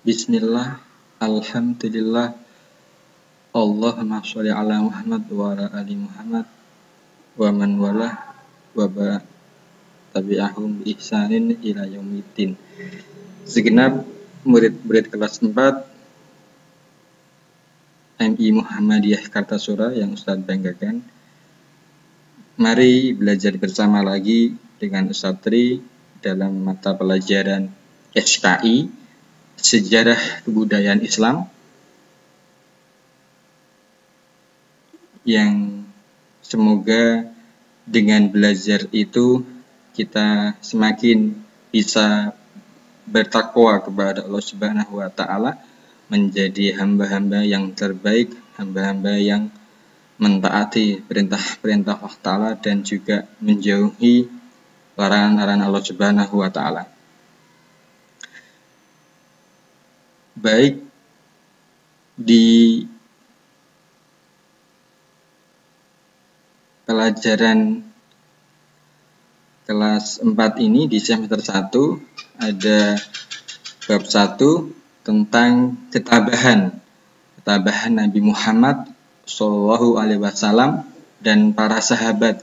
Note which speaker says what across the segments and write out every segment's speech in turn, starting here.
Speaker 1: Bismillah, Alhamdulillah, Allahumma sholli ala Muhammad wa ala ali Muhammad wa man walah wa tabi'ahum bi ihsanin ila yaumiddin. Segenap murid-murid kelas 4 MI Muhammadiyah Kartasura yang Ustadz banggakan, mari belajar bersama lagi dengan Ustadz Tri dalam mata pelajaran SKI Sejarah Kebudayaan Islam, yang semoga dengan belajar itu kita semakin bisa bertakwa kepada Allah Subhanahu wa Ta'ala, menjadi hamba-hamba yang terbaik, hamba-hamba yang mentaati perintah-perintah Allah Ta'ala dan juga menjauhi larangan-larangan Allah Subhanahu wa Ta'ala. Baik, di pelajaran kelas 4 ini di semester 1 ada bab 1 tentang ketabahan Nabi Muhammad Shallallahu Alaihi Wasallam dan para sahabat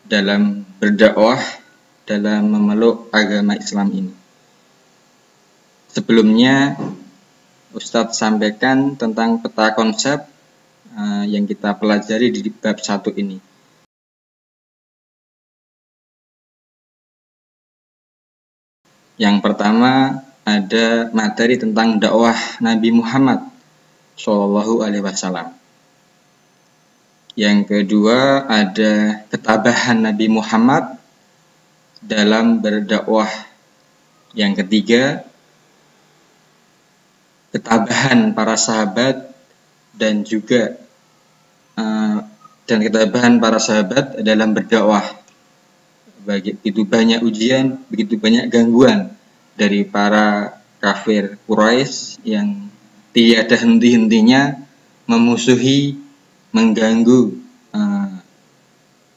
Speaker 1: dalam berdakwah, dalam memeluk agama Islam ini. Sebelumnya Ustadz sampaikan tentang peta konsep yang kita pelajari di bab 1 ini. Yang pertama ada materi tentang dakwah Nabi Muhammad Shallallahu Alaihi Wasallam. Yang kedua ada ketabahan Nabi Muhammad dalam berdakwah. Yang ketiga ketabahan para sahabat dan juga ketabahan para sahabat dalam berdakwah. Begitu banyak ujian, begitu banyak gangguan dari para kafir Quraisy yang tiada henti-hentinya memusuhi, mengganggu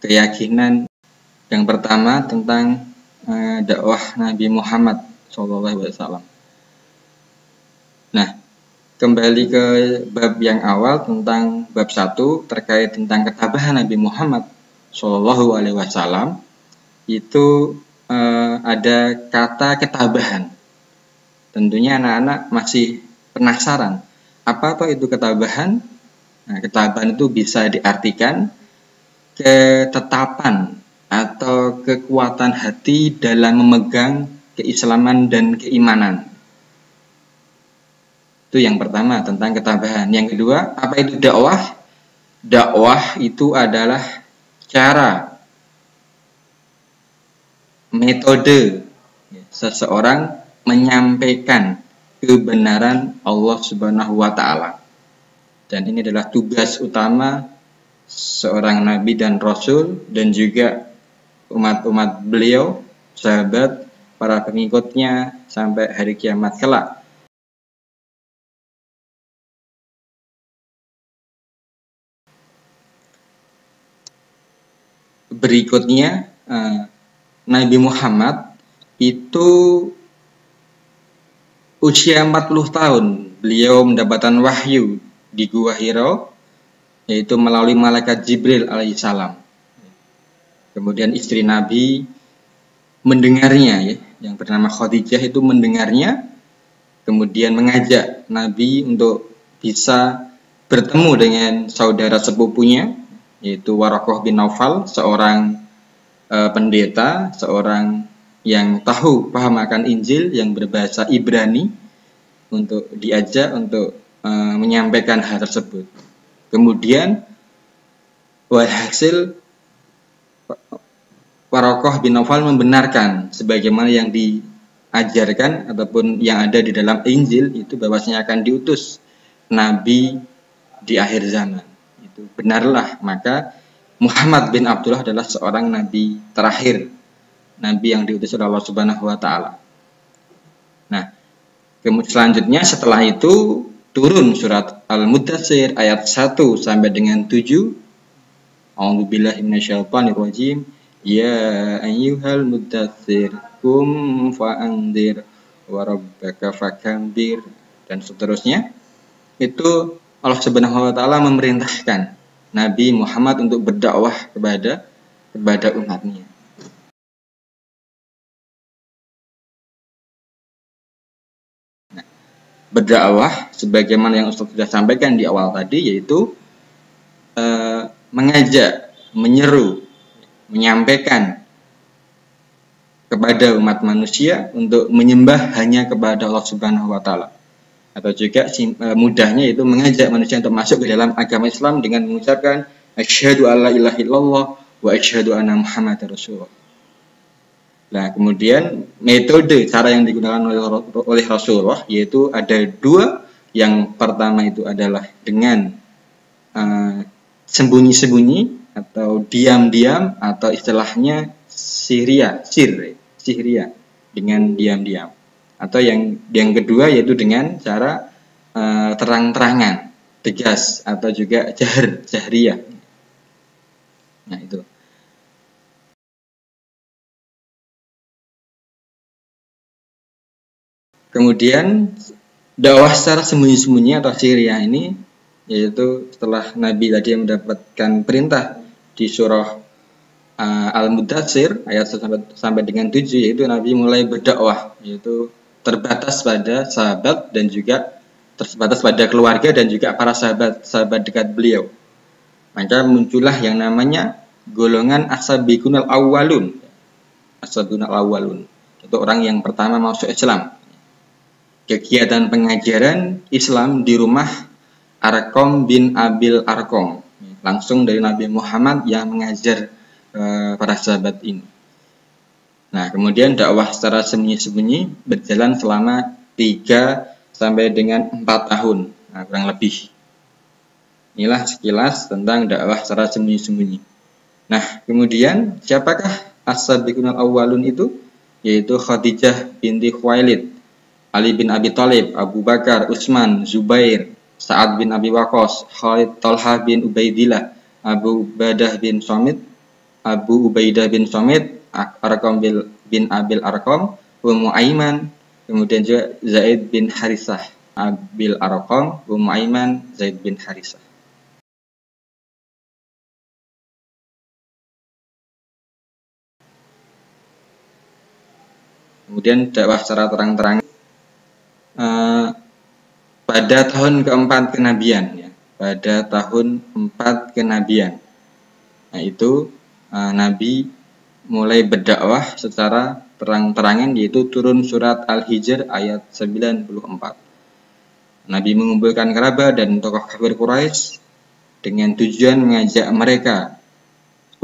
Speaker 1: keyakinan. Yang pertama tentang dakwah Nabi Muhammad SAW. Nah, kembali ke bab yang awal tentang bab 1 terkait tentang ketabahan Nabi Muhammad SAW. Itu ada kata ketabahan. Tentunya anak-anak masih penasaran, apa itu ketabahan? Nah, ketabahan itu bisa diartikan ketetapan atau kekuatan hati dalam memegang keislaman dan keimanan. Itu yang pertama tentang ketabahan. Yang kedua, apa itu dakwah? Dakwah itu adalah cara, metode seseorang menyampaikan kebenaran Allah Subhanahu wa Ta'ala. Dan ini adalah tugas utama seorang nabi dan rasul dan juga umat-umat beliau, sahabat, para pengikutnya sampai hari kiamat kelak. Berikutnya, Nabi Muhammad itu usia 40 tahun. Beliau mendapatkan wahyu di Gua Hira, yaitu melalui malaikat Jibril alaihissalam. Kemudian istri Nabi mendengarnya, yang bernama Khadijah itu mendengarnya, kemudian mengajak Nabi untuk bisa bertemu dengan saudara sepupunya, yaitu Waraqah bin Naufal, seorang pendeta, seorang yang paham akan Injil, yang berbahasa Ibrani, untuk diajak untuk menyampaikan hal tersebut. Kemudian walhasil Waraqah bin Naufal membenarkan sebagaimana yang diajarkan ataupun yang ada di dalam Injil, itu bahwasanya akan diutus Nabi di akhir zaman. Itu benarlah, maka Muhammad bin Abdullah adalah seorang nabi terakhir, nabi yang diutus oleh Allah Subhanahu wa Ta'ala. Nah, selanjutnya setelah itu turun surat Al-Muddatsir ayat 1 sampai dengan 7. A'udzubillahi minasyaitonirrajim. Ya ayyuhal muddatsir qum fa'andzir wa rabbaka fakambir, dan seterusnya. Itu Allah Subhanahu wa taala memerintahkan Nabi Muhammad untuk berdakwah kepada umatnya. Nah, berdakwah sebagaimana yang Ustaz sudah sampaikan di awal tadi, yaitu mengajak, menyeru, menyampaikan kepada umat manusia untuk menyembah hanya kepada Allah Subhanahu wa taala. Atau juga mudahnya itu mengajak manusia untuk masuk ke dalam agama Islam dengan mengucapkan asyhadu alla ilaha illallah wa asyhadu anna muhammadar rasulullah. Nah, kemudian metode cara yang digunakan oleh Rasulullah yaitu ada dua. Yang pertama itu adalah dengan sembunyi-sembunyi atau diam-diam, atau istilahnya sihria dengan diam-diam. Atau yang kedua yaitu dengan cara terang-terangan, tegas, atau juga jahriyah. Nah, itu. Kemudian dakwah secara sembunyi-sembunyi atau siriyah ini, yaitu setelah Nabi tadi mendapatkan perintah di surah Al-Mudaththir ayat 1 sampai dengan 7, yaitu Nabi mulai berdakwah, yaitu terbatas pada sahabat dan juga terbatas pada keluarga dan juga para sahabat dekat beliau. Maka muncullah yang namanya golongan as-sabiqunal awwalun. As-sabiqunal awwalun itu orang yang pertama masuk Islam. Kegiatan pengajaran Islam di rumah Arqam bin Abil Arqam, langsung dari Nabi Muhammad yang mengajar para sahabat ini. Nah, kemudian dakwah secara sembunyi-sembunyi berjalan selama 3 sampai dengan 4 tahun, nah, kurang lebih. Inilah sekilas tentang dakwah secara sembunyi-sembunyi. Nah, kemudian siapakah as-sabiqunal awwalun itu? Yaitu Khadijah binti Khuwailid, Ali bin Abi Thalib, Abu Bakar, Utsman, Zubair, Sa'ad bin Abi Waqqas, Khalid, Talha bin Ubaidillah, Abu Ubaidah bin Samit, Arqam bin Abil Arqam, Ummu Aiman, kemudian juga Zaid bin Harisah, Abil Arqam, Ummu Aiman, Zaid bin Harisah. Kemudian dakwah secara terang-terang pada tahun keempat kenabian, ya, pada tahun 4 kenabian. Nah, itu Nabi mulai berdakwah secara terang-terangan, yaitu turun surat Al-Hijr ayat 94. Nabi mengumpulkan kerabat dan tokoh kafir Quraisy dengan tujuan mengajak mereka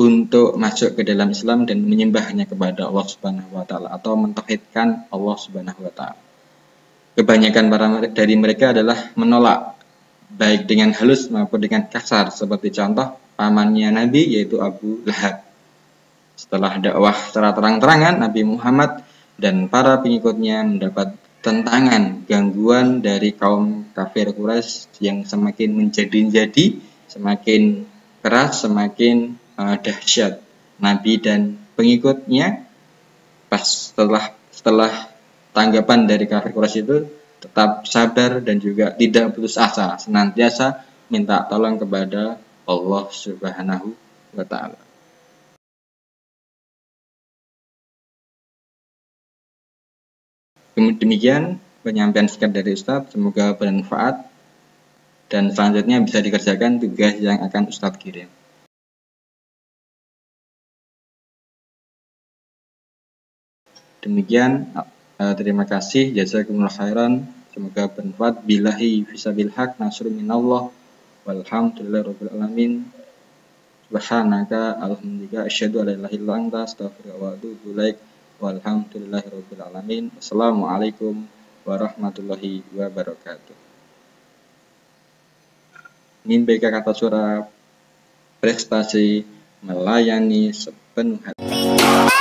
Speaker 1: untuk masuk ke dalam Islam dan menyembahnya kepada Allah Subhanahu wa taala atau mentauhidkan Allah Subhanahu wa taala. Kebanyakan dari mereka adalah menolak, baik dengan halus maupun dengan kasar, seperti contoh pamannya Nabi yaitu Abu Lahab. Setelah dakwah secara terang-terangan, Nabi Muhammad dan para pengikutnya mendapat tentangan, gangguan dari kaum kafir Quraisy yang semakin menjadi-jadi, semakin keras, semakin dahsyat. Nabi dan pengikutnya setelah tanggapan dari kafir Quraisy itu tetap sabar dan juga tidak putus asa, senantiasa minta tolong kepada Allah Subhanahu wa taala. Demikian penyampaian singkat dari Ustadz, semoga bermanfaat dan selanjutnya bisa dikerjakan tugas yang akan Ustadz kirim. Demikian, terima kasih, jazakumullah khairan, semoga bermanfaat. Billahi fisabil haq, nasrun minallah, walhamdulillahi rabbil alamin. Subhanaka alhamdulillah, asyhadu an la ilaha illa anta, astaghfiruka wa atubu ilaik. Walhamdulillahi rabbil alamin. Assalamualaikum warahmatullahi wabarakatuh. Min BK Kata Suara, prestasi melayani sepenuh hati.